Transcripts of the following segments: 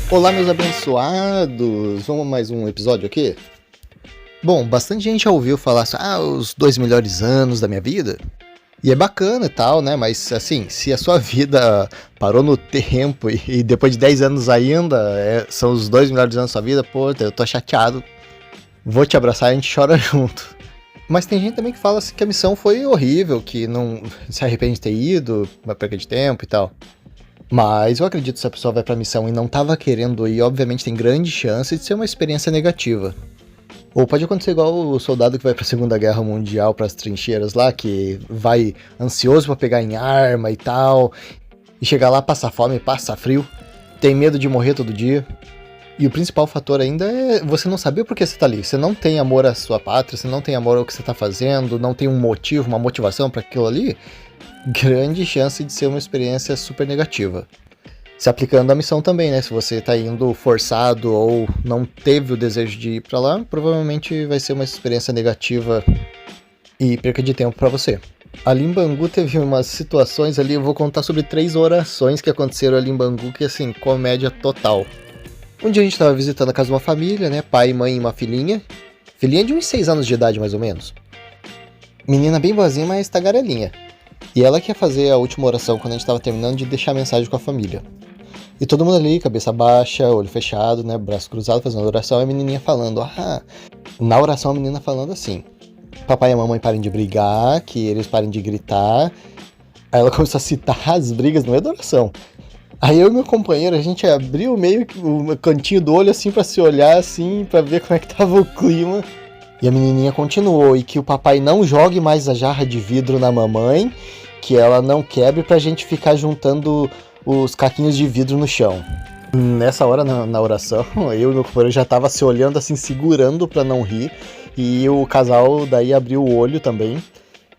Olá, meus abençoados! Vamos a mais um episódio aqui? Bom, bastante gente já ouviu falar assim, os 2 melhores anos da minha vida. E é bacana e tal, né? Mas assim, se a sua vida parou no tempo e depois de 10 anos ainda são os 2 melhores anos da sua vida, pô, eu tô chateado. Vou te abraçar e a gente chora junto. Mas tem gente também que fala assim, que a missão foi horrível, que não se arrepende de ter ido, uma perca de tempo e tal. Mas eu acredito que se a pessoa vai pra missão e não tava querendo ir, obviamente tem grande chance de ser uma experiência negativa. Ou pode acontecer igual o soldado que vai pra Segunda Guerra Mundial, pras trincheiras lá, que vai ansioso pra pegar em arma e tal, e chegar lá, passa fome, passa frio, tem medo de morrer todo dia. E o principal fator ainda é você não saber por que você tá ali. Você não tem amor à sua pátria, você não tem amor ao que você tá fazendo, não tem um motivo, uma motivação pra aquilo ali. Grande chance de ser uma experiência super negativa. Se aplicando à missão também, né? Se você tá indo forçado ou não teve o desejo de ir pra lá, provavelmente vai ser uma experiência negativa e perca de tempo pra você. Ali em Bangu teve umas situações ali, eu vou contar sobre 3 orações que aconteceram ali em Bangu, que assim, comédia total. Um dia a gente tava visitando a casa de uma família, né? Pai, mãe e uma filhinha. Filhinha de uns 6 anos de idade, mais ou menos. Menina bem boazinha, mas tagarelinha. E ela que ia fazer a última oração quando a gente tava terminando de deixar a mensagem com a família. E todo mundo ali, cabeça baixa, olho fechado, né? Braço cruzado, fazendo a oração. E a menininha falando, na oração a menina falando assim: papai e a mamãe parem de brigar, que eles parem de gritar. Aí ela começou a citar as brigas no meio da oração. Aí eu e meu companheiro, a gente abriu meio que o cantinho do olho assim pra se olhar assim, pra ver como é que tava o clima. E a menininha continuou, e que o papai não jogue mais a jarra de vidro na mamãe, que ela não quebre pra gente ficar juntando os caquinhos de vidro no chão. Nessa hora, na oração, eu e meu companheiro já tava se olhando assim, segurando pra não rir, e o casal daí abriu o olho também.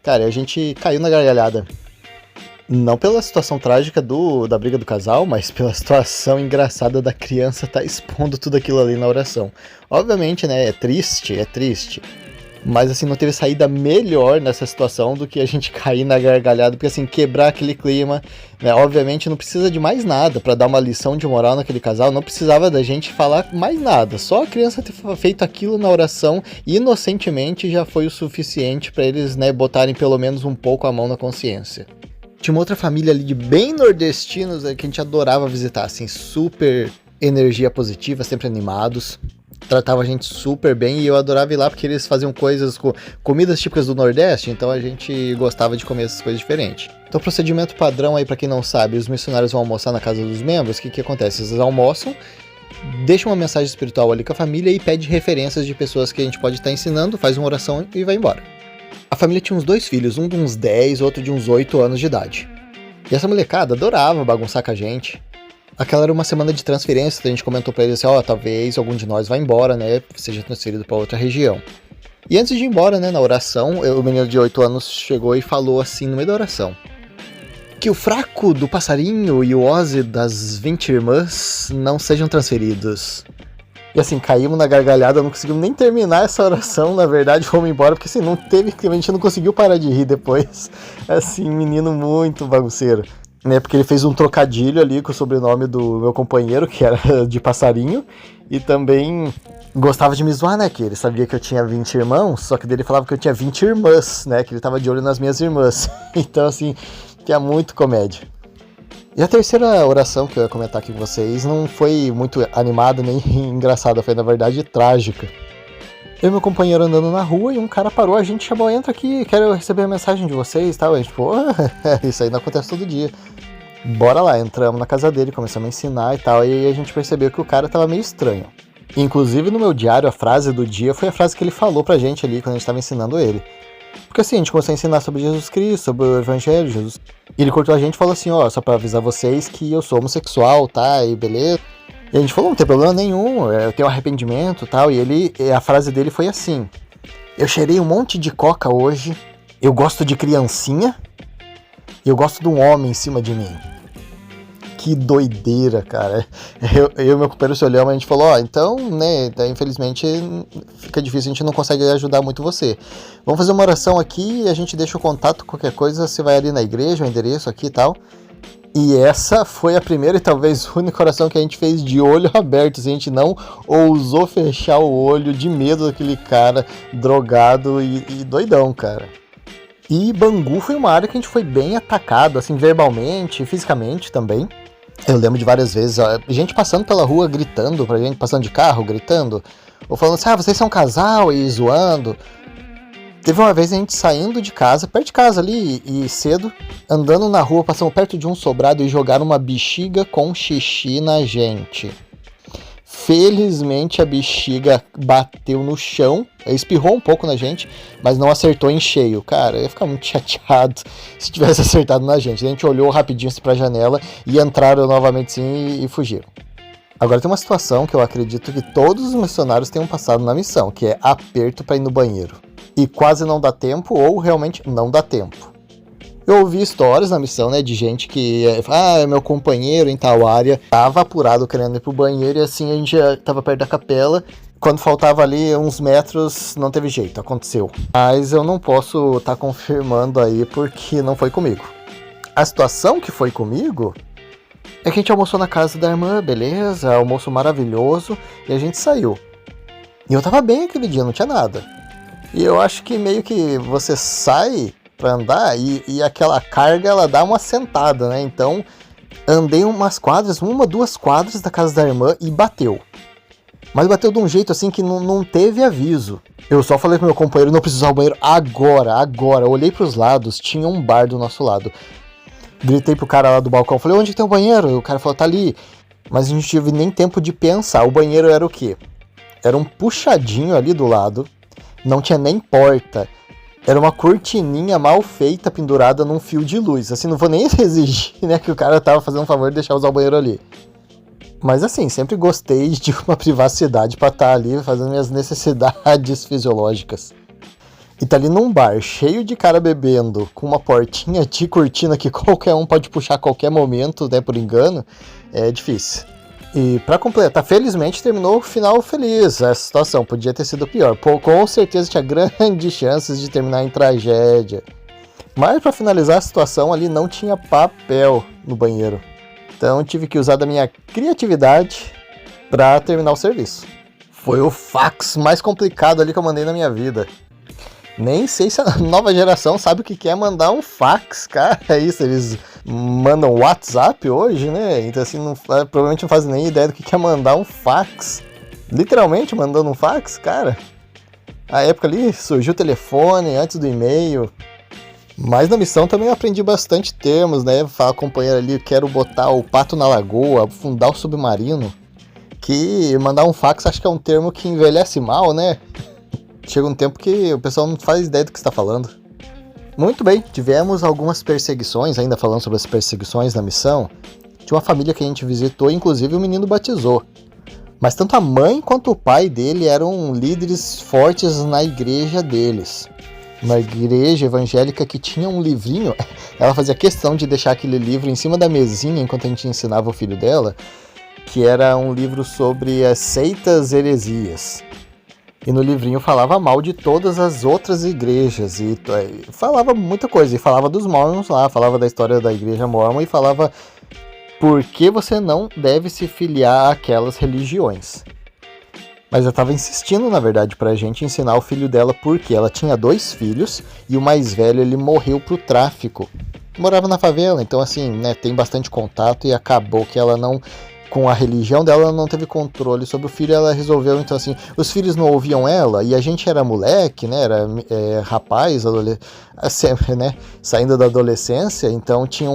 Cara, a gente caiu na gargalhada. Não pela situação trágica da briga do casal, mas pela situação engraçada da criança tá expondo tudo aquilo ali na oração. Obviamente, né, é triste. Mas assim, não teve saída melhor nessa situação do que a gente cair na gargalhada, porque assim, quebrar aquele clima, né, obviamente não precisa de mais nada pra dar uma lição de moral naquele casal, não precisava da gente falar mais nada, só a criança ter feito aquilo na oração inocentemente já foi o suficiente pra eles, né, botarem pelo menos um pouco a mão na consciência. Tinha uma outra família ali de bem nordestinos que a gente adorava visitar, assim, super energia positiva, sempre animados. Tratava a gente super bem e eu adorava ir lá porque eles faziam coisas com comidas típicas do Nordeste, então a gente gostava de comer essas coisas diferentes. Então o procedimento padrão aí, pra quem não sabe, os missionários vão almoçar na casa dos membros, o que acontece? Eles almoçam, deixam uma mensagem espiritual ali com a família e pede referências de pessoas que a gente pode estar ensinando, faz uma oração e vai embora. A família tinha uns 2 filhos, um de uns 10, outro de uns 8 anos de idade. E essa molecada adorava bagunçar com a gente. Aquela era uma semana de transferência, a gente comentou pra eles assim, talvez algum de nós vá embora, né, seja transferido pra outra região. E antes de ir embora, né, na oração, o menino de 8 anos chegou e falou assim, no meio da oração: que o fraco do passarinho e o Ozzy das 20 irmãs não sejam transferidos. E assim, caímos na gargalhada, não conseguimos nem terminar essa oração, na verdade, fomos embora, porque assim, não teve, a gente não conseguiu parar de rir depois. Assim, menino muito bagunceiro. Né, porque ele fez um trocadilho ali com o sobrenome do meu companheiro, que era de passarinho, e também gostava de me zoar, né, que ele sabia que eu tinha 20 irmãos, só que dele falava que eu tinha 20 irmãs, né, que ele tava de olho nas minhas irmãs. Então, assim, tinha muito comédia. E a terceira oração que eu ia comentar aqui com vocês não foi muito animada nem engraçada, foi na verdade trágica. Eu e meu companheiro andando na rua e um cara parou a gente, chamou: entra aqui, quero receber a mensagem de vocês e tal. A gente, isso aí não acontece todo dia. Bora lá, entramos na casa dele, começamos a ensinar e tal, e aí a gente percebeu que o cara tava meio estranho. Inclusive no meu diário, a frase do dia foi a frase que ele falou pra gente ali quando a gente tava ensinando ele. Porque assim, a gente começou a ensinar sobre Jesus Cristo, sobre o Evangelho de Jesus. E ele cortou a gente e falou assim, só pra avisar vocês que eu sou homossexual, tá, e beleza. E a gente falou, não tem problema nenhum, eu tenho arrependimento e tal. E a frase dele foi assim: eu cheirei um monte de coca hoje, eu gosto de criancinha, e eu gosto de um homem em cima de mim. Que doideira, cara. Eu e meu companheiro se olhamos e a gente falou, então, né, infelizmente fica difícil, a gente não consegue ajudar muito você. Vamos fazer uma oração aqui e a gente deixa o contato, qualquer coisa, você vai ali na igreja, o endereço aqui e tal. E essa foi a primeira e talvez única oração que a gente fez de olho aberto. A gente não ousou fechar o olho de medo daquele cara drogado e doidão, cara. E Bangu foi uma área que a gente foi bem atacado, assim, verbalmente, fisicamente também. Eu lembro de várias vezes, gente passando pela rua gritando pra gente, passando de carro, gritando. Ou falando assim, vocês são um casal, e zoando. Teve uma vez a gente saindo de casa, perto de casa ali, e cedo, andando na rua, passamos perto de um sobrado e jogaram uma bexiga com xixi na gente. Felizmente a bexiga bateu no chão, espirrou um pouco na gente, mas não acertou em cheio. Cara, eu ia ficar muito chateado se tivesse acertado na gente. A gente olhou rapidinho assim pra janela e entraram novamente assim e fugiram. Agora tem uma situação que eu acredito que todos os missionários tenham passado na missão, que é aperto para ir no banheiro. E quase não dá tempo, ou realmente não dá tempo. Eu ouvi histórias na missão, né, de gente que, meu companheiro em tal área tava apurado querendo ir pro banheiro, e assim a gente já tava perto da capela, quando faltava ali uns metros, não teve jeito, aconteceu. Mas eu não posso estar confirmando aí, porque não foi comigo. A situação que foi comigo é que a gente almoçou na casa da irmã, beleza, almoço maravilhoso, e a gente saiu. E eu tava bem aquele dia, não tinha nada. E eu acho que meio que você sai pra andar e aquela carga ela dá uma sentada, né? Então andei umas quadras, 2 quadras da casa da irmã e bateu. Mas bateu de um jeito assim que não teve aviso. Eu só falei pro meu companheiro, não preciso usar o banheiro agora. Eu olhei pros lados, tinha um bar do nosso lado. Gritei pro cara lá do balcão, falei, onde que tem o banheiro? O cara falou, tá ali. Mas a gente não teve nem tempo de pensar. O banheiro era o quê? Era um puxadinho ali do lado. Não tinha nem porta. Era uma cortininha mal feita, pendurada num fio de luz. Assim, não vou nem exigir, né, que o cara tava fazendo um favor de deixar usar o banheiro ali. Mas assim, sempre gostei de uma privacidade pra estar ali fazendo minhas necessidades fisiológicas. E tá ali num bar, cheio de cara bebendo, com uma portinha de cortina que qualquer um pode puxar a qualquer momento, né, por engano, é difícil. E pra completar, felizmente terminou o final feliz essa situação, podia ter sido pior. Com certeza tinha grandes chances de terminar em tragédia. Mas pra finalizar a situação ali não tinha papel no banheiro. Então tive que usar da minha criatividade pra terminar o serviço. Foi o fax mais complicado ali que eu mandei na minha vida. Nem sei se a nova geração sabe o que é mandar um fax, cara. É isso, eles mandam WhatsApp hoje, né? Então assim, provavelmente não fazem nem ideia do que é mandar um fax. Literalmente mandando um fax, cara. A época ali surgiu o telefone antes do e-mail. Mas na missão também eu aprendi bastante termos, né? Falar com o companheiro ali, quero botar o pato na lagoa, afundar o submarino. Que mandar um fax acho que é um termo que envelhece mal, né? Chega um tempo que o pessoal não faz ideia do que está falando. Muito bem, tivemos algumas perseguições, ainda falando sobre as perseguições na missão. Tinha uma família que a gente visitou, inclusive o menino batizou. Mas tanto a mãe quanto o pai dele eram líderes fortes na igreja deles. Uma igreja evangélica que tinha um livrinho, ela fazia questão de deixar aquele livro em cima da mesinha enquanto a gente ensinava o filho dela, que era um livro sobre as seitas heresias. E no livrinho falava mal de todas as outras igrejas, e falava muita coisa, e falava dos Mormons lá, falava da história da igreja Mormon, e falava por que você não deve se filiar àquelas religiões. Mas eu estava insistindo, na verdade, pra gente ensinar o filho dela, porque ela tinha 2 filhos, e o mais velho ele morreu pro tráfico. Morava na favela, então assim, né, tem bastante contato, e acabou que ela não... Com a religião dela, ela não teve controle sobre o filho, ela resolveu, então assim, os filhos não ouviam ela, e a gente era moleque, né, era rapaz, sempre, né, saindo da adolescência, então tinha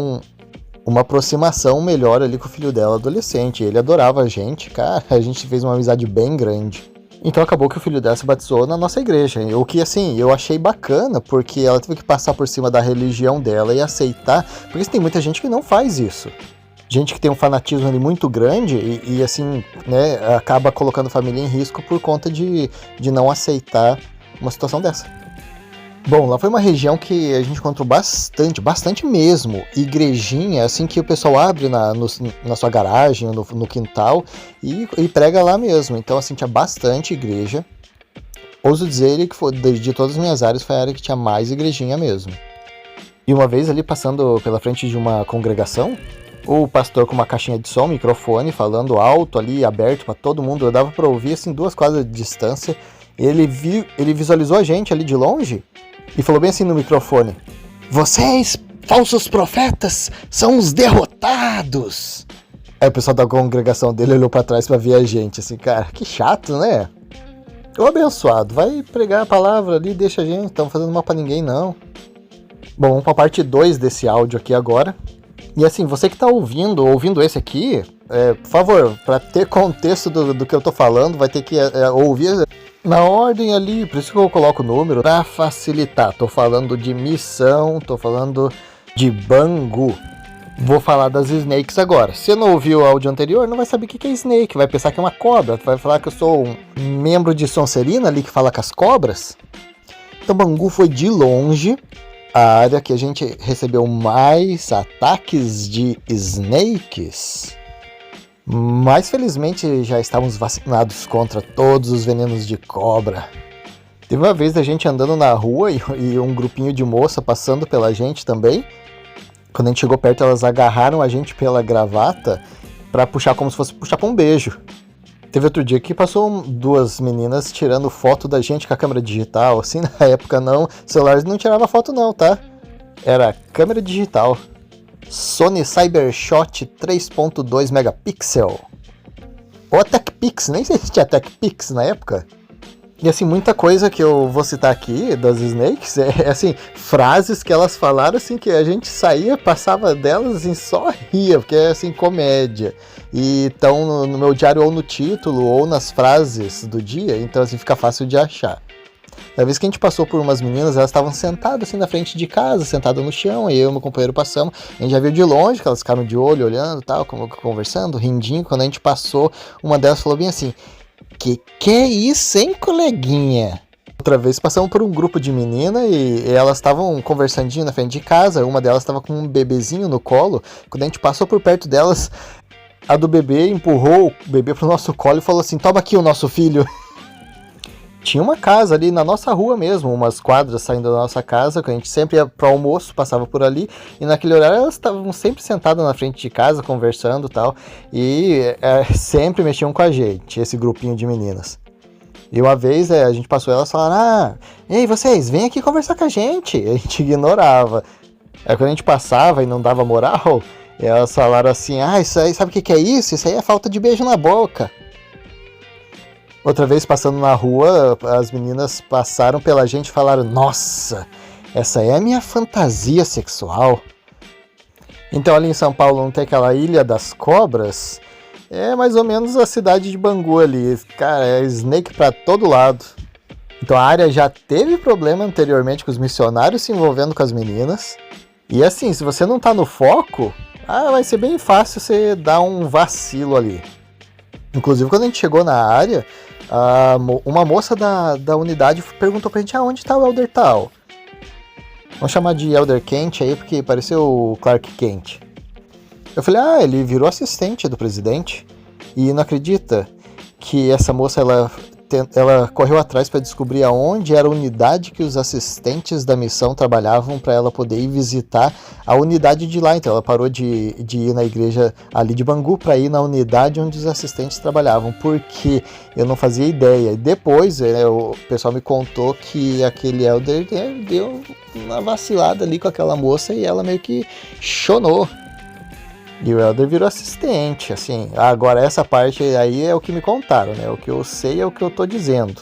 uma aproximação melhor ali com o filho dela adolescente, ele adorava a gente, cara, a gente fez uma amizade bem grande. Então acabou que o filho dela se batizou na nossa igreja, o que assim, eu achei bacana, porque ela teve que passar por cima da religião dela e aceitar, porque tem muita gente que não faz isso. Gente que tem um fanatismo ali muito grande e assim, né, acaba colocando a família em risco por conta de não aceitar uma situação dessa. Bom, lá foi uma região que a gente encontrou bastante mesmo, igrejinha, assim que o pessoal abre na sua garagem, no quintal, e prega lá mesmo. Então, assim, tinha bastante igreja. Ouso dizer que foi, de todas as minhas áreas, foi a área que tinha mais igrejinha mesmo. E uma vez ali, passando pela frente de uma congregação, O pastor com uma caixinha de som, microfone, falando alto ali, aberto para todo mundo, dava para ouvir assim 2 quadras de distância. Ele visualizou a gente ali de longe e falou bem assim no microfone: "Vocês, falsos profetas, são os derrotados." Aí o pessoal da congregação dele olhou para trás para ver a gente, assim, cara, que chato, né? Ô abençoado, vai pregar a palavra ali, deixa a gente, não estamos fazendo mal para ninguém não. Bom, vamos para a parte 2 desse áudio aqui agora. E assim, você que está ouvindo esse aqui, por favor, para ter contexto do que eu tô falando, vai ter que ouvir na ordem ali, por isso que eu coloco o número, para facilitar. Tô falando de missão, tô falando de Bangu. Vou falar das snakes agora. Se não ouviu o áudio anterior, não vai saber o que é snake, vai pensar que é uma cobra, vai falar que eu sou um membro de Sonserina ali que fala com as cobras. Então Bangu foi de longe a área que a gente recebeu mais ataques de snakes. Mas felizmente já estávamos vacinados contra todos os venenos de cobra. Teve uma vez a gente andando na rua e um grupinho de moça passando pela gente também. Quando a gente chegou perto, elas agarraram a gente pela gravata para puxar como se fosse puxar para um beijo. Teve outro dia que passou 2 meninas tirando foto da gente com a câmera digital. Assim, na época não, celulares não tirava foto não, tá? Era câmera digital. Sony Cybershot 3.2 megapixel. Ou a TechPix, nem sei se tinha TechPix na época. E assim, muita coisa que eu vou citar aqui das Snakes é assim, frases que elas falaram assim, que a gente saía, passava delas assim, só ria, porque é assim, comédia. E estão no meu diário ou no título ou nas frases do dia, então assim, fica fácil de achar. Da vez que a gente passou por umas meninas, elas estavam sentadas assim na frente de casa, sentadas no chão, e eu e meu companheiro passamos, a gente já viu de longe, que elas ficaram de olho, olhando, tal, conversando, rindinho. Quando a gente passou, uma delas falou bem assim: que é isso, hein, coleguinha? Outra vez passamos por um grupo de menina e elas estavam conversandinho na frente de casa, uma delas estava com um bebezinho no colo. Quando a gente passou por perto delas, a do bebê empurrou o bebê pro nosso colo e falou assim: toma aqui o nosso filho. Tinha uma casa ali na nossa rua mesmo, umas quadras saindo da nossa casa, que a gente sempre ia pro almoço, passava por ali, e naquele horário elas estavam sempre sentadas na frente de casa, conversando e tal, e sempre mexiam com a gente, esse grupinho de meninas. E uma vez a gente passou, elas falaram: ei, vocês, vem aqui conversar com a gente. E a gente ignorava. Aí quando a gente passava e não dava moral, elas falaram assim: isso aí, sabe o que é isso? Isso aí é falta de beijo na boca. Outra vez, passando na rua, as meninas passaram pela gente e falaram: nossa, essa é a minha fantasia sexual. Então ali em São Paulo não tem aquela Ilha das Cobras? É mais ou menos a cidade de Bangu ali. Cara, é snake pra todo lado. Então a área já teve problema anteriormente com os missionários se envolvendo com as meninas. E assim, se você não tá no foco, vai ser bem fácil você dar um vacilo ali. Inclusive quando a gente chegou na área, uma moça da unidade perguntou pra gente: onde tá o Elder tal? Vamos chamar de Elder Kent aí, porque pareceu o Clark Kent. Eu falei: ele virou assistente do presidente. E não acredita que essa moça, ela correu atrás para descobrir aonde era a unidade que os assistentes da missão trabalhavam, para ela poder ir visitar a unidade de lá. Então ela parou de ir na igreja ali de Bangu para ir na unidade onde os assistentes trabalhavam, porque eu não fazia ideia. E depois o pessoal me contou que aquele elder deu uma vacilada ali com aquela moça e ela meio que chonou. E o Elder virou assistente, assim. Agora essa parte aí é o que me contaram, né? O que eu sei é o que eu tô dizendo.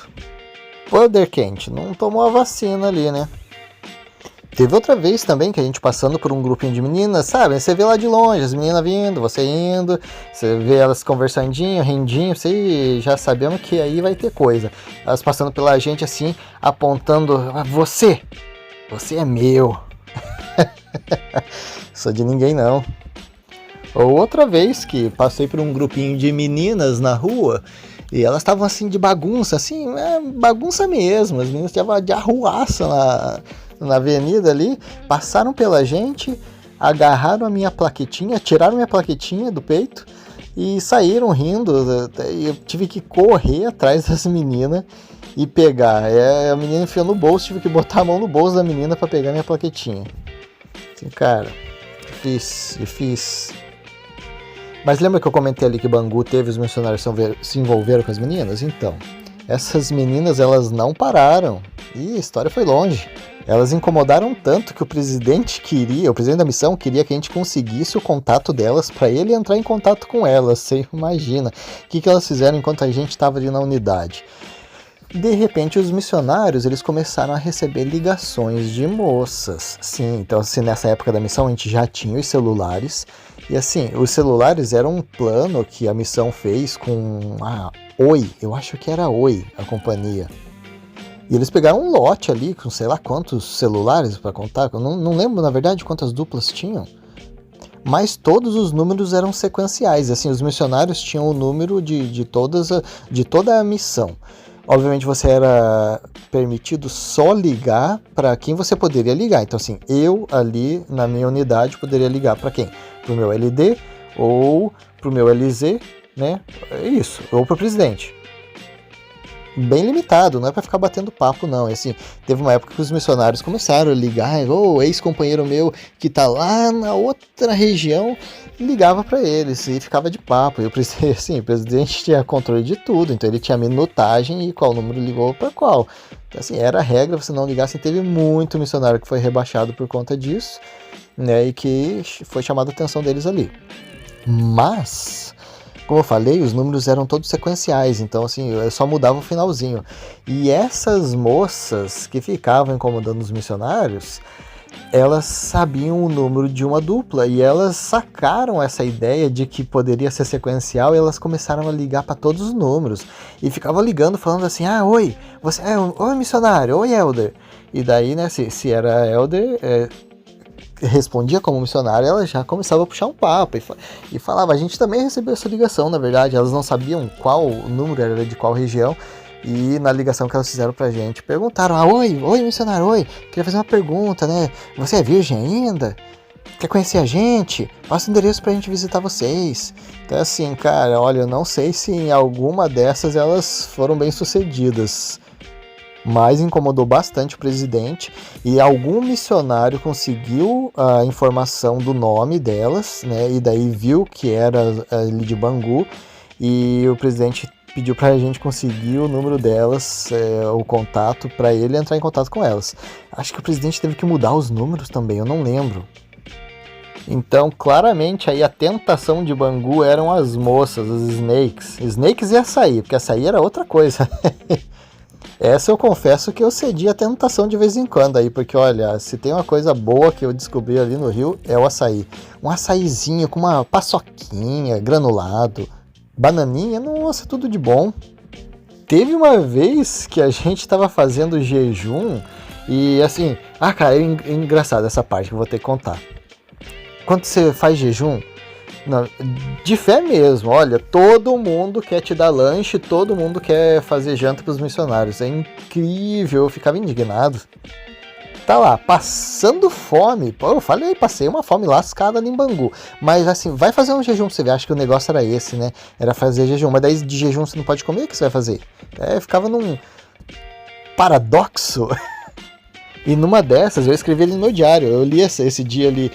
O Elder Kent não tomou a vacina ali, né? Teve outra vez também que a gente passando por um grupinho de meninas, sabe? Você vê lá de longe as meninas vindo, você indo, você vê elas conversandinho, rendinho, você já sabemos que aí vai ter coisa. Elas passando pela gente assim, apontando: você é meu. Sou de ninguém não. Outra vez que passei por um grupinho de meninas na rua e elas estavam assim de bagunça, assim, bagunça mesmo. As meninas estavam de arruaça na avenida ali, passaram pela gente, agarraram a minha plaquetinha, tiraram minha plaquetinha do peito e saíram rindo. E eu tive que correr atrás das meninas e pegar. A menina enfiou no bolso, tive que botar a mão no bolso da menina para pegar minha plaquetinha. Assim, cara, difícil. Mas lembra que eu comentei ali que Bangu teve os missionários se envolveram com as meninas? Então, essas meninas, elas não pararam. E a história foi longe. Elas incomodaram tanto que o presidente da missão queria que a gente conseguisse o contato delas para ele entrar em contato com elas. Você imagina o que elas fizeram enquanto a gente estava ali na unidade. De repente, os missionários, eles começaram a receber ligações de moças. Sim, então assim, nessa época da missão a gente já tinha os celulares. E assim, os celulares eram um plano que a missão fez com a Oi, eu acho que era a Oi, a companhia. E eles pegaram um lote ali com sei lá quantos celulares para contar. Eu não lembro, na verdade, quantas duplas tinham. Mas todos os números eram sequenciais. Assim, os missionários tinham o número de toda a missão. Obviamente você era permitido só ligar para quem você poderia ligar. Então assim, eu ali na minha unidade poderia ligar para quem? Para o meu LD ou para o meu LZ, né? É isso, ou para o presidente. Bem limitado, não é para ficar batendo papo não. E assim, teve uma época que os missionários começaram a ligar, ex-companheiro meu que tá lá na outra região, ligava para eles e ficava de papo. E o presidente tinha controle de tudo, então ele tinha minutagem e qual número ligou para qual. Então assim, era a regra, você não ligasse. Teve muito missionário que foi rebaixado por conta disso, né, e que foi chamada a atenção deles ali. Mas, como eu falei, os números eram todos sequenciais, então assim, eu só mudava o finalzinho. E essas moças que ficavam incomodando os missionários, elas sabiam o número de uma dupla e elas sacaram essa ideia de que poderia ser sequencial e elas começaram a ligar para todos os números. E ficavam ligando falando assim, oi, você oi missionário, oi Elder. E daí, né, se era Elder, respondia como missionário, ela já começava a puxar um papo e falava, a gente também recebeu essa ligação, na verdade, elas não sabiam qual número era de qual região, e na ligação que elas fizeram pra gente, perguntaram, oi missionário, oi, queria fazer uma pergunta, né, você é virgem ainda? Quer conhecer a gente? Passa o endereço pra gente visitar vocês. Então assim, cara, olha, eu não sei se em alguma dessas elas foram bem sucedidas, mas incomodou bastante o presidente e algum missionário conseguiu a informação do nome delas, né, e daí viu que era ali de Bangu e o presidente pediu para a gente conseguir o número delas, o contato, para ele entrar em contato com elas. Acho que o presidente teve que mudar os números também, eu não lembro. Então, claramente, aí a tentação de Bangu eram as moças, as snakes. Snakes e açaí, porque açaí era outra coisa. Essa eu confesso que eu cedi a tentação de vez em quando aí, porque olha, se tem uma coisa boa que eu descobri ali no Rio, é o açaí. Um açaizinho com uma paçoquinha, granulado, bananinha, nossa, tudo de bom. Teve uma vez que a gente tava fazendo jejum e assim, cara, é engraçado essa parte que eu vou ter que contar. Quando você faz jejum, não, de fé mesmo, olha, todo mundo quer te dar lanche, todo mundo quer fazer janta pros missionários, é incrível, eu ficava indignado. Tá lá, passando fome, pô, eu falei, passei uma fome lascada ali em Bangu, mas assim, vai fazer um jejum pra você ver, acho que o negócio era esse, né, era fazer jejum, mas daí de jejum você não pode comer, o que você vai fazer? Ficava num paradoxo, e numa dessas eu escrevi ali no diário, eu li esse dia ali,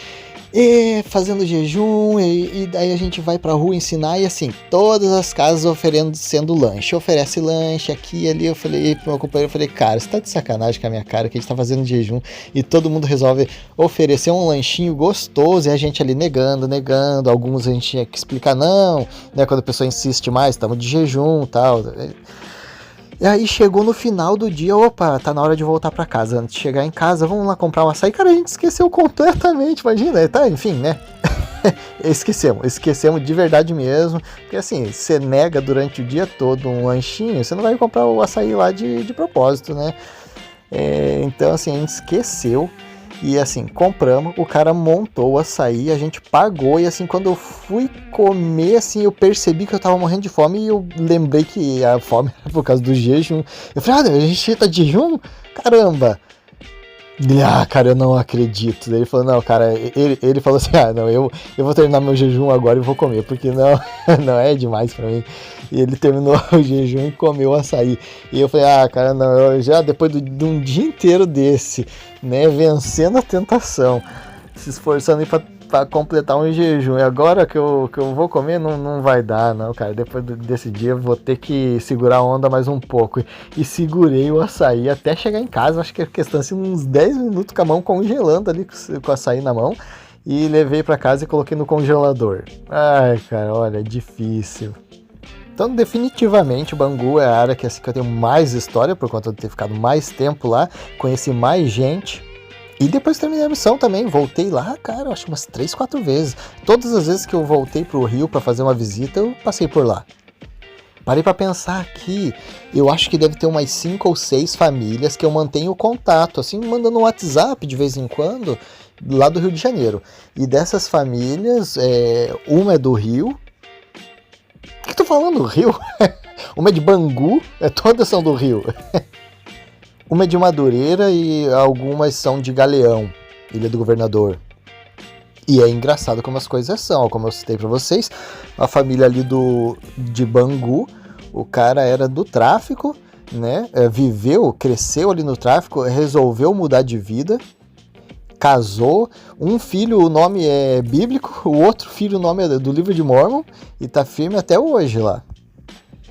fazendo jejum, e daí a gente vai pra rua ensinar, e assim, todas as casas oferecendo lanche, oferece lanche aqui e ali. Eu falei pro meu companheiro, cara, você tá de sacanagem com a minha cara, que a gente tá fazendo jejum e todo mundo resolve oferecer um lanchinho gostoso e a gente ali negando, alguns a gente tinha que explicar não, né, quando a pessoa insiste mais, estamos de jejum e tal. E aí chegou no final do dia, opa, tá na hora de voltar pra casa. Antes de chegar em casa, vamos lá comprar um açaí. Cara, a gente esqueceu completamente, imagina, tá, enfim, né? Esquecemos de verdade mesmo. Porque assim, você nega durante o dia todo um lanchinho, você não vai comprar o açaí lá de propósito, né? Então assim, a gente esqueceu. E assim, compramos, o cara montou o açaí, a gente pagou, e assim, quando eu fui comer, assim, eu percebi que eu tava morrendo de fome, e eu lembrei que a fome era por causa do jejum. Eu falei, a gente tá de jejum? Caramba! Cara, eu não acredito. Ele falou, não, cara, ele falou assim, não, eu vou terminar meu jejum agora e vou comer, porque não é demais pra mim. E ele terminou o jejum e comeu o açaí. E eu falei, cara, não, eu já depois de um dia inteiro desse, né, vencendo a tentação, se esforçando aí pra pra completar um jejum. E agora que eu vou comer, não vai dar, não, cara. Depois desse dia eu vou ter que segurar a onda mais um pouco. E segurei o açaí até chegar em casa. Acho que é questão assim, uns 10 minutos com a mão congelando ali, com o açaí na mão. E levei pra casa e coloquei no congelador. Ai, cara, olha, é difícil. Então, definitivamente, o Bangu é a área que eu tenho mais história, por conta de ter ficado mais tempo lá, conheci mais gente. E depois terminei a missão também, voltei lá, cara, acho umas 3, 4 vezes. Todas as vezes que eu voltei pro Rio para fazer uma visita, eu passei por lá. Parei para pensar aqui, eu acho que deve ter umas 5 ou 6 famílias que eu mantenho contato, assim, mandando um WhatsApp de vez em quando, lá do Rio de Janeiro. E dessas famílias, uma é do Rio. O que eu tô falando? Rio? Uma é de Bangu, todas são do Rio. Uma é de Madureira e algumas são de Galeão, Ilha do Governador. E é engraçado como as coisas são, como eu citei pra vocês, a família ali de Bangu, o cara era do tráfico, né? Cresceu ali no tráfico, resolveu mudar de vida, casou, um filho o nome é bíblico, o outro filho o nome é do livro de Mórmon e tá firme até hoje lá.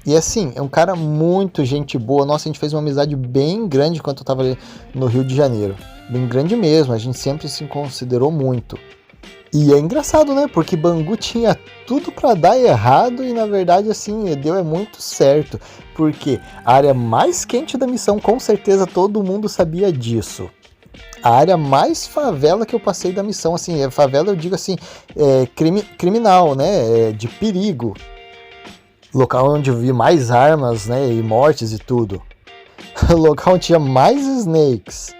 E assim, é um cara muito gente boa. Nossa, a gente fez uma amizade bem grande enquanto eu tava ali no Rio de Janeiro. Bem grande mesmo, a gente sempre se considerou muito. E é engraçado, né? Porque Bangu tinha tudo pra dar errado e na verdade, assim, deu muito certo. Porque a área mais quente da missão, com certeza todo mundo sabia disso. A área mais favela que eu passei da missão, assim, favela eu digo assim, criminal, né? De perigo. Local onde eu vi mais armas, né, e mortes e tudo. Local onde tinha mais snakes.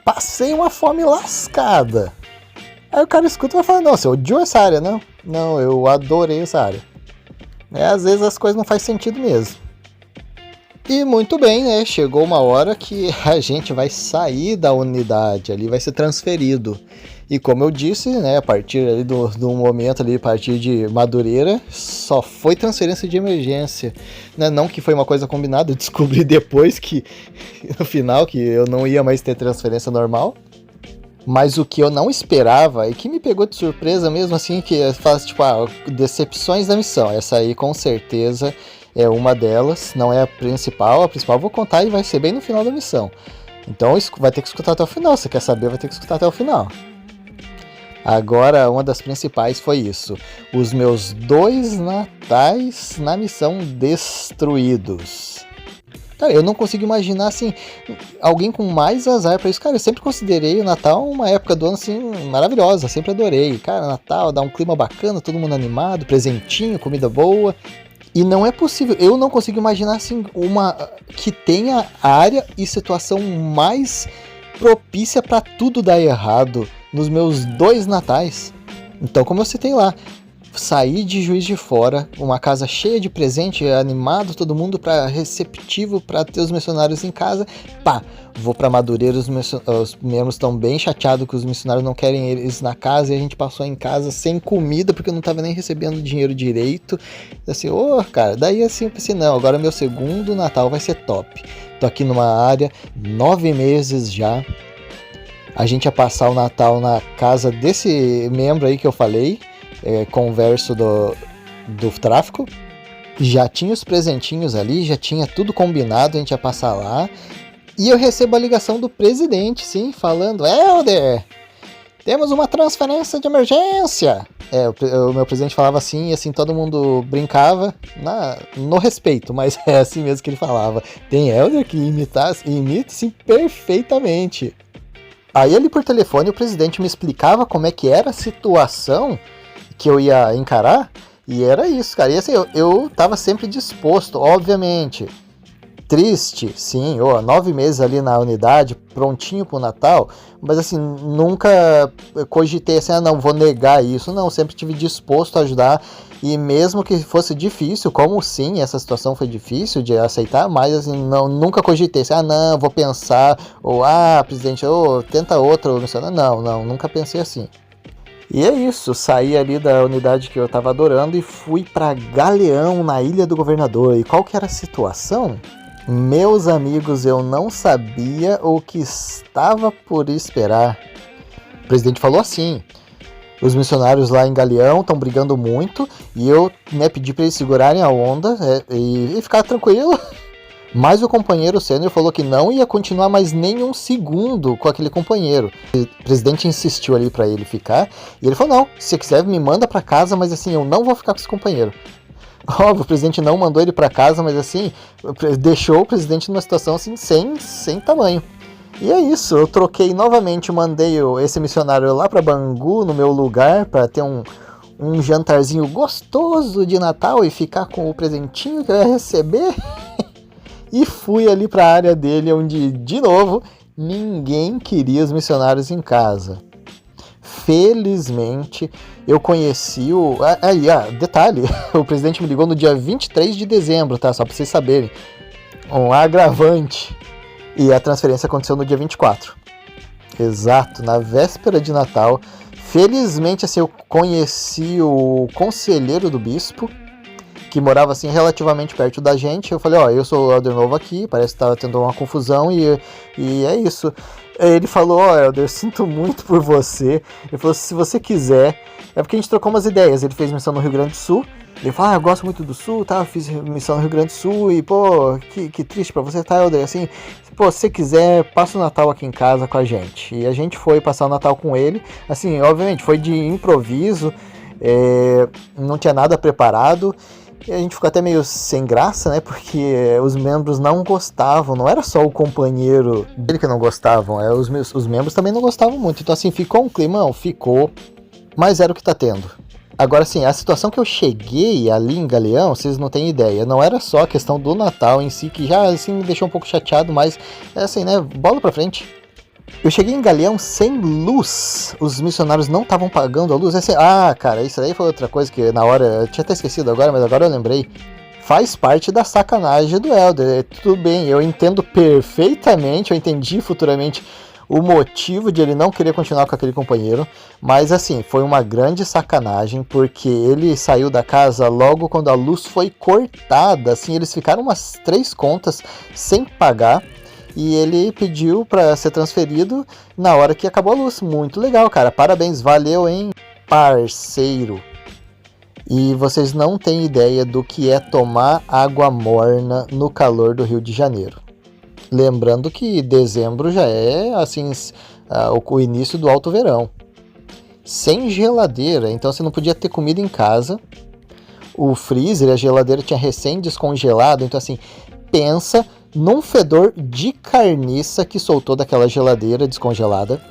Passei uma fome lascada. Aí o cara escuta e vai falar, não, você odiou essa área, não? Não, eu adorei essa área. Às vezes as coisas não fazem sentido mesmo. E muito bem, né, chegou uma hora que a gente vai sair da unidade ali, vai ser transferido. E como eu disse, né, a partir ali do momento ali, a partir de Madureira, só foi transferência de emergência. Né? Não que foi uma coisa combinada, eu descobri depois que, no final, que eu não ia mais ter transferência normal. Mas o que eu não esperava, e que me pegou de surpresa mesmo, assim, que faz, tipo, decepções da missão. Essa aí, com certeza, é uma delas, não é a principal eu vou contar e vai ser bem no final da missão. Então vai ter que escutar até o final, se quer saber vai ter que escutar até o final. Agora, uma das principais foi isso. Os meus 2 natais na missão destruídos. Cara, eu não consigo imaginar, assim, alguém com mais azar pra isso. Cara, eu sempre considerei o Natal uma época do ano, assim, maravilhosa. Sempre adorei. Cara, Natal dá um clima bacana, todo mundo animado, presentinho, comida boa. E não é possível, eu não consigo imaginar, assim, uma que tenha área e situação mais propícia pra tudo dar errado nos meus 2 natais. Então, como eu citei lá, saí de Juiz de Fora, uma casa cheia de presente, animado todo mundo, receptivo para ter os missionários em casa. Pá, vou para Madureira, os membros estão bem chateados que os missionários não querem eles na casa e a gente passou em casa sem comida porque eu não tava nem recebendo dinheiro direito. Assim, cara, daí assim eu pensei, não, agora meu segundo Natal vai ser top. Tô aqui numa área, 9 meses já. A gente ia passar o Natal na casa desse membro aí que eu falei, converso do tráfico. Já tinha os presentinhos ali, já tinha tudo combinado, a gente ia passar lá. E eu recebo a ligação do presidente, sim, falando, Helder, temos uma transferência de emergência. O meu presidente falava assim, e assim todo mundo brincava, no respeito, mas é assim mesmo que ele falava. Tem Helder que imita sim perfeitamente. Aí ali por telefone o presidente me explicava como é que era a situação que eu ia encarar, e era isso, cara. E assim, eu tava sempre disposto, obviamente. Triste, sim, 9 meses ali na unidade, prontinho pro Natal, mas assim, nunca cogitei assim, não, vou negar isso, não, sempre tive disposto a ajudar, e mesmo que fosse difícil, como sim, essa situação foi difícil de aceitar, mas assim, nunca cogitei assim, não, vou pensar, ou presidente, tenta outro, não, nunca pensei assim. E é isso, saí ali da unidade que eu tava adorando e fui pra Galeão, na Ilha do Governador. E qual que era a situação? Meus amigos, eu não sabia o que estava por esperar. O presidente falou assim, Os missionários lá em Galeão estão brigando muito e eu, né, pedi para eles segurarem a onda e ficar tranquilo. Mas o companheiro sênior falou que não ia continuar mais nem um segundo com aquele companheiro. O presidente insistiu ali para ele ficar e ele falou: não, se você quiser me manda para casa, mas assim, eu não vou ficar com esse companheiro. Óbvio, o presidente não mandou ele para casa, mas assim, deixou o presidente numa situação assim sem tamanho. E é isso, eu troquei novamente, mandei esse missionário lá para Bangu, no meu lugar, para ter um jantarzinho gostoso de Natal e ficar com o presentinho que eu ia receber. E fui ali para a área dele, onde, de novo, ninguém queria os missionários em casa. Felizmente, eu conheci detalhe, o presidente me ligou no dia 23 de dezembro, tá? Só para vocês saberem. Um agravante. E a transferência aconteceu no dia 24. Exato, na véspera de Natal. Felizmente, assim, eu conheci o conselheiro do bispo, que morava assim relativamente perto da gente. Eu falei: eu sou o Elder novo aqui, parece que estava tendo uma confusão e é isso. Ele falou: Elder, sinto muito por você. Ele falou: se você quiser, é porque a gente trocou umas ideias. Ele fez missão no Rio Grande do Sul. Ele falou: eu gosto muito do Sul, tá? Eu fiz missão no Rio Grande do Sul e, pô, que triste pra você, tá, Elder? Assim, pô, se você quiser, passa o Natal aqui em casa com a gente. E a gente foi passar o Natal com ele. Assim, obviamente, foi de improviso, não tinha nada preparado. E a gente ficou até meio sem graça, né? Porque os membros não gostavam. Não era só o companheiro dele que não gostavam. Os membros também não gostavam muito. Então, assim, ficou um climão? Ficou. Mas era o que tá tendo. Agora, assim, a situação que eu cheguei ali em Galeão, vocês não têm ideia. Não era só a questão do Natal em si, que já, assim, me deixou um pouco chateado. Mas, assim, né? Bola pra frente. Eu cheguei em Galeão sem luz. Os missionários não estavam pagando a luz. Cara, isso aí foi outra coisa que na hora... Eu tinha até esquecido agora, mas agora eu lembrei. Faz parte da sacanagem do Elder. Tudo bem, eu entendo perfeitamente, eu entendi futuramente o motivo de ele não querer continuar com aquele companheiro. Mas assim, foi uma grande sacanagem, porque ele saiu da casa logo quando a luz foi cortada. Assim, eles ficaram umas 3 contas sem pagar. E ele pediu para ser transferido na hora que acabou a luz. Muito legal, cara. Parabéns, valeu, hein, parceiro. E vocês não têm ideia do que é tomar água morna no calor do Rio de Janeiro. Lembrando que dezembro já é, assim, o início do alto verão. Sem geladeira, então você não podia ter comida em casa. O freezer e a geladeira tinha recém descongelado, então assim, pensa num fedor de carniça que soltou daquela geladeira descongelada.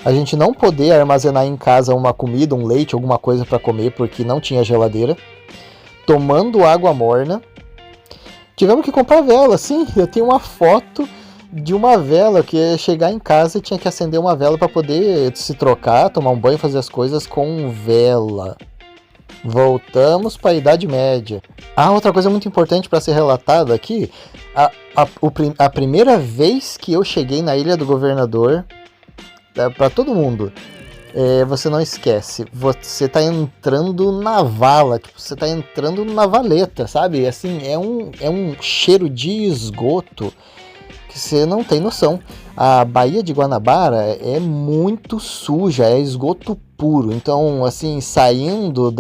A gente não poder armazenar em casa uma comida, um leite, alguma coisa para comer, porque não tinha geladeira. Tomando água morna. Tivemos que comprar vela, sim. Eu tenho uma foto de uma vela que ia chegar em casa e tinha que acender uma vela para poder se trocar, tomar um banho, fazer as coisas com vela. Voltamos para a Idade Média. Outra coisa muito importante para ser relatada aqui, a primeira vez que eu cheguei na Ilha do Governador, para todo mundo, você não esquece, você tá entrando na vala, tipo, você tá entrando na valeta, sabe? Assim, é um cheiro de esgoto que você não tem noção. A Baía de Guanabara é muito suja, é esgoto puro. Então, assim, saindo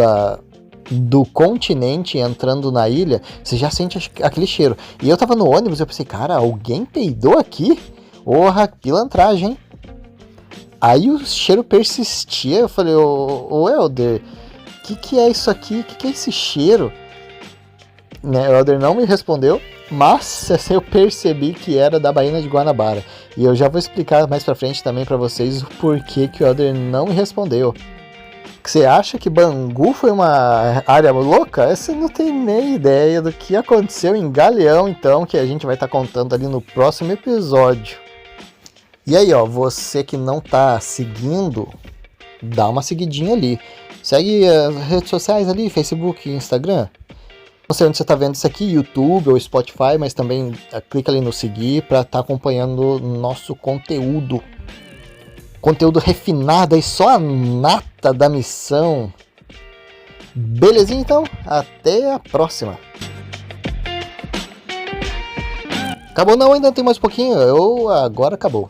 do continente, entrando na ilha, você já sente aquele cheiro. E eu tava no ônibus e eu pensei, cara, alguém peidou aqui? Porra, pilantragem, hein? Aí o cheiro persistia, eu falei, ô Elder, que é isso aqui? Que é esse cheiro? Né, o Elder não me respondeu, mas eu percebi que era da Baía de Guanabara. E eu já vou explicar mais pra frente também pra vocês o porquê que o Elder não me respondeu. Você acha que Bangu foi uma área louca? Você não tem nem ideia do que aconteceu em Galeão, então, que a gente vai estar contando ali no próximo episódio. E aí, você que não tá seguindo, dá uma seguidinha ali. Segue as redes sociais ali, Facebook e Instagram. Não sei onde você tá vendo isso aqui, YouTube ou Spotify, mas também clica ali no seguir para estar acompanhando nosso conteúdo. Conteúdo refinado e só a nata da missão. Belezinha, então? Até a próxima. Acabou não, ainda tem mais um pouquinho. Agora acabou.